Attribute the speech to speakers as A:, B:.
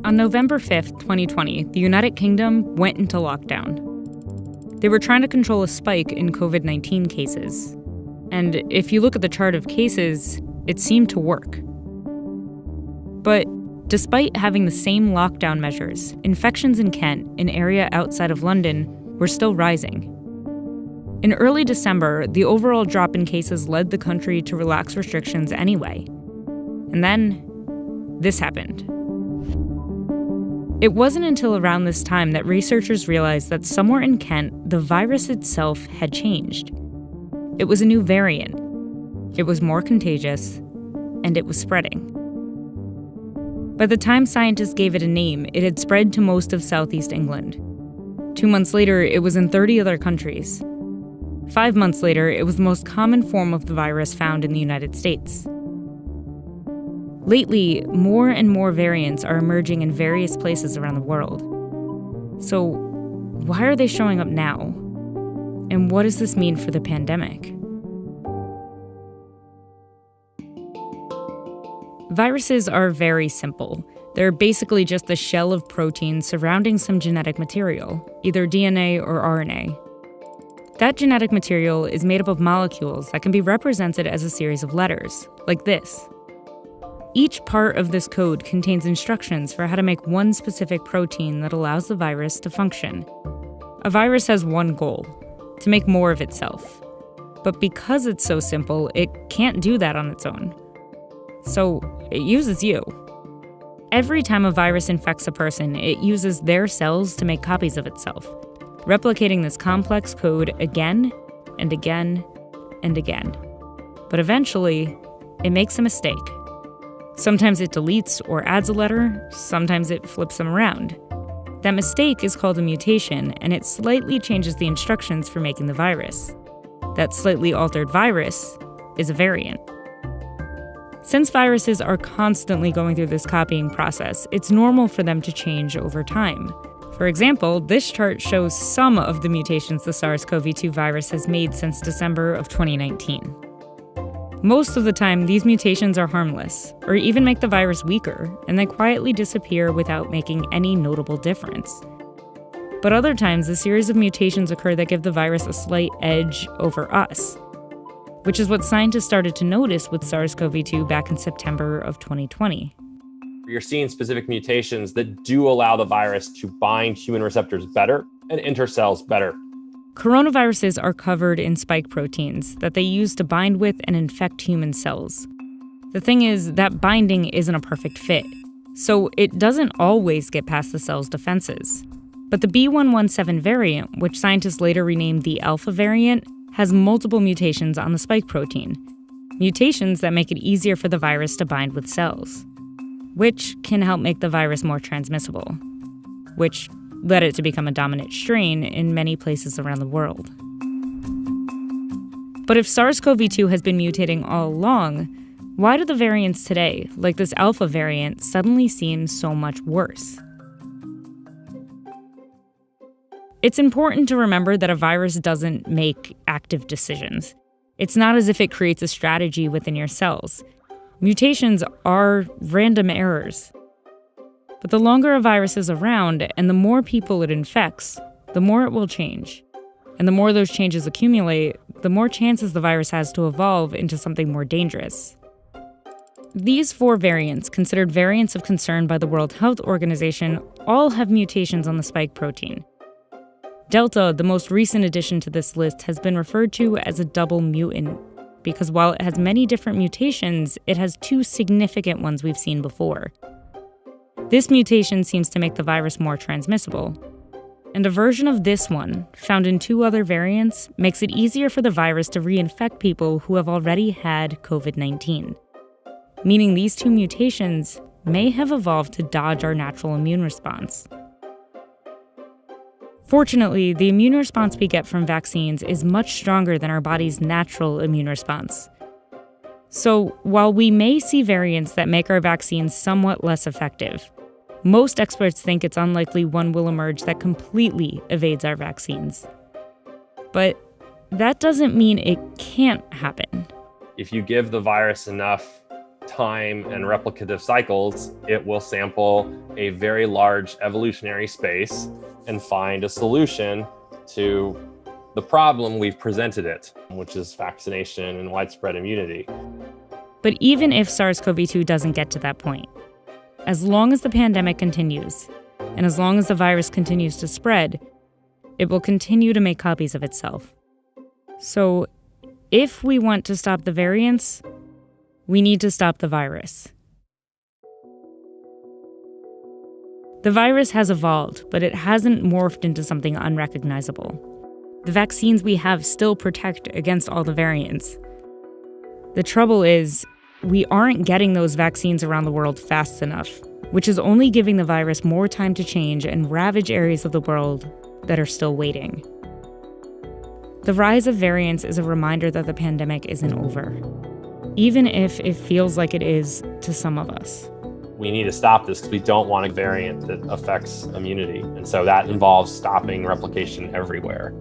A: On November 5th, 2020, the United Kingdom went into lockdown. They were trying to control a spike in COVID-19 cases. And if you look at the chart of cases, it seemed to work. But despite having the same lockdown measures, infections in Kent, an area outside of London, were still rising. In early December, the overall drop in cases led the country to relax restrictions anyway. And then, this happened. It wasn't until around this time that researchers realized that somewhere in Kent, the virus itself had changed. It was a new variant. It was more contagious, and it was spreading. By the time scientists gave it a name, it had spread to most of southeast England. 2 months later, it was in 30 other countries. 5 months later, it was the most common form of the virus found in the United States. Lately, more and more variants are emerging in various places around the world. So, why are they showing up now? And what does this mean for the pandemic? Viruses are very simple. They're basically just the shell of proteins surrounding some genetic material, either DNA or RNA. That genetic material is made up of molecules that can be represented as a series of letters, like this. Each part of this code contains instructions for how to make one specific protein that allows the virus to function. A virus has one goal: to make more of itself. But because it's so simple, it can't do that on its own. So it uses you. Every time a virus infects a person, it uses their cells to make copies of itself, replicating this complex code again and again and again. But eventually, it makes a mistake. Sometimes it deletes or adds a letter, sometimes it flips them around. That mistake is called a mutation, and it slightly changes the instructions for making the virus. That slightly altered virus is a variant. Since viruses are constantly going through this copying process, it's normal for them to change over time. For example, this chart shows some of the mutations the SARS-CoV-2 virus has made since December of 2019. Most of the time, these mutations are harmless, or even make the virus weaker, and they quietly disappear without making any notable difference. But other times, a series of mutations occur that give the virus a slight edge over us, which is what scientists started to notice with SARS-CoV-2 back in September of 2020.
B: You're seeing specific mutations that do allow the virus to bind human receptors better and enter cells better.
A: Coronaviruses are covered in spike proteins that they use to bind with and infect human cells. The thing is, that binding isn't a perfect fit, so it doesn't always get past the cell's defenses. But the B.1.1.7 variant, which scientists later renamed the alpha variant, has multiple mutations on the spike protein. Mutations that make it easier for the virus to bind with cells, which can help make the virus more transmissible, which led it to become a dominant strain in many places around the world. But if SARS-CoV-2 has been mutating all along, why do the variants today, like this alpha variant, suddenly seem so much worse? It's important to remember that a virus doesn't make active decisions. It's not as if it creates a strategy within your cells. Mutations are random errors. But the longer a virus is around and the more people it infects, the more it will change. And the more those changes accumulate, the more chances the virus has to evolve into something more dangerous. These 4 variants, considered variants of concern by the World Health Organization, all have mutations on the spike protein. Delta, the most recent addition to this list, has been referred to as a double mutant, because while it has many different mutations, it has 2 significant ones we've seen before. This mutation seems to make the virus more transmissible. And a version of this one, found in 2 other variants, makes it easier for the virus to reinfect people who have already had COVID-19. Meaning these 2 mutations may have evolved to dodge our natural immune response. Fortunately, the immune response we get from vaccines is much stronger than our body's natural immune response. So, while we may see variants that make our vaccines somewhat less effective, most experts think it's unlikely one will emerge that completely evades our vaccines. But that doesn't mean it can't happen.
B: If you give the virus enough time and replicative cycles, it will sample a very large evolutionary space and find a solution to the problem we've presented it, which is vaccination and widespread immunity.
A: But even if SARS-CoV-2 doesn't get to that point, as long as the pandemic continues, and as long as the virus continues to spread, it will continue to make copies of itself. So, if we want to stop the variants, we need to stop the virus. The virus has evolved, but it hasn't morphed into something unrecognizable. The vaccines we have still protect against all the variants. The trouble is, we aren't getting those vaccines around the world fast enough, which is only giving the virus more time to change and ravage areas of the world that are still waiting. The rise of variants is a reminder that the pandemic isn't over, even if it feels like it is to some of us.
B: We need to stop this because we don't want a variant that affects immunity. And so that involves stopping replication everywhere.